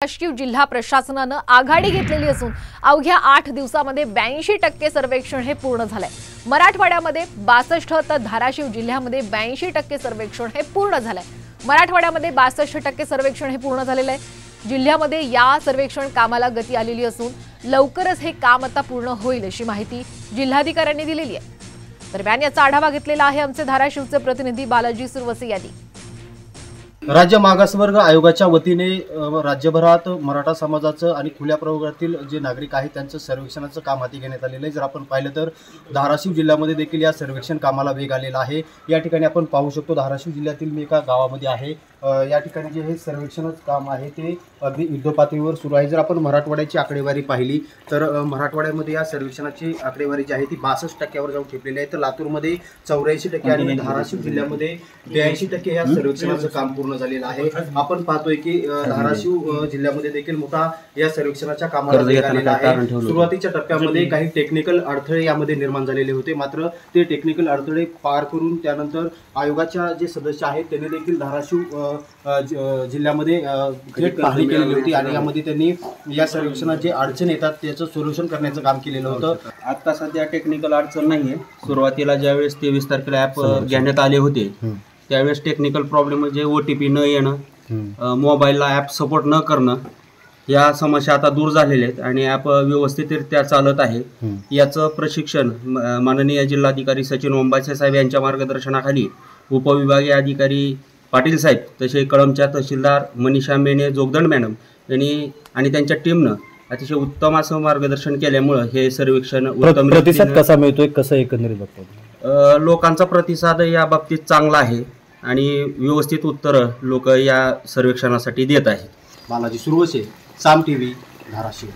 धाराशिव जिल्हा प्रशासनानं आघाडी घेतलेली असून अवघ्या 8 दिवसांमध्ये 82% सर्वेक्षण हे पूर्ण झालंय। मराठवाड्यामध्ये 62 तर धाराशिव जिल्ह्यामध्ये 82% सर्वेक्षण हे पूर्ण झालंय। मराठवाड्यामध्ये 62% सर्वेक्षण हे पूर्ण झालेलं आहे। जिल्ह्यामध्ये या सर्वेक्षण कामाला गती आलेली असून लवकरच हे काम आता पूर्ण होईल अशी माहिती जिल्हाधिकाऱ्यांनी दिलेली आहे। दरम्यान याचा आढावा घेतलेला आहे आमचे धाराशिवचे प्रतिनिधी बालाजी सुरवसे यांनी। राज्य मागासवर्ग आयोगाच्या वतीने राज्यभरात मराठा समाजाचं आणि खुल्या प्रवर्गातील जे नागरिक आहेत त्यांचं सर्वेक्षणाचं काम हाती घेण्यात आलेलं आहे। जर आपण पाहिलं तर धाराशिव जिल्ह्यामध्ये देखील या सर्वेक्षण कामाला वेग आलेला आहे। या ठिकाणी आपण पाहू शकतो धाराशिव जिल्ह्यातील मी एका गावामध्ये आहे। या ठिकाणी जे हे सर्वेक्षण काम आहे ते अगदी युद्धपातळीवर सुरू आहे। जर आपण मराठवाड्याची आकडेवारी पाहिली तर मराठवाड्यामध्ये या सर्वेक्षणाची आकडेवारी जी आहे ती 62% जाऊन ठेपलेली आहे। तर लातूरमध्ये 84% आणि धाराशिव जिल्ह्यामध्ये 82% या सर्वेक्षणाचं काम पूर्ण झालेलं आहे। आपण पाहतोय की धाराशिव जिल्ह्यामध्ये देखील मोठा या सर्वेक्षणाच्या कामाला वेग आलेला आहे। सुरुवातीच्या टप्प्यामध्ये काही टेक्निकल अडथळे यामध्ये निर्माण झालेले होते, मात्र ते टेक्निकल अडथळे पार करून त्यानंतर आयोगाच्या जे सदस्य आहेत त्यांनी देखील धाराशिव जिल्ह्यामध्ये थेट पाहणी केलेली होती आणि यामध्ये त्यांनी या सर्वेक्षणात जे अडचण येतात त्याचं सोल्युशन करण्याचं काम केलेलं होतं। आता सध्या टेक्निकल अडचण नाहीये। सुरुवातीला ज्यावेळेस 23 तारखेला ॲप घेण्यात आले होते त्यावेळेस टेक्निकल प्रॉब्लेम म्हणजे OTP न येणं, मोबाईलला ॲप सपोर्ट न करणं, या समस्या आता दूर झालेल्या आहेत आणि ॲप व्यवस्थितरित्या चालत आहे। याचं प्रशिक्षण माननीय जिल्हाधिकारी सचिन ओंबासे साहेब यांच्या मार्गदर्शनाखाली उपविभागीय अधिकारी पाटील साहेब तसे कळमच्या तहसीलदार मनीषा मेने जोगदंड मॅडम यांनी आणि त्यांच्या टीमनं अतिशय उत्तम असं मार्गदर्शन केल्यामुळं हे सर्वेक्षण उत्तम प्रतिसाद कसा मिळतोय, कसं एकंदरीत बघतो? लोकांचा प्रतिसाद या बाबतीत चांगला आहे आणि व्यवस्थित उत्तरं लोक या सर्वेक्षणासाठी देत आहेत। बालाजी सुरवसे, साम TV, धाराशिव।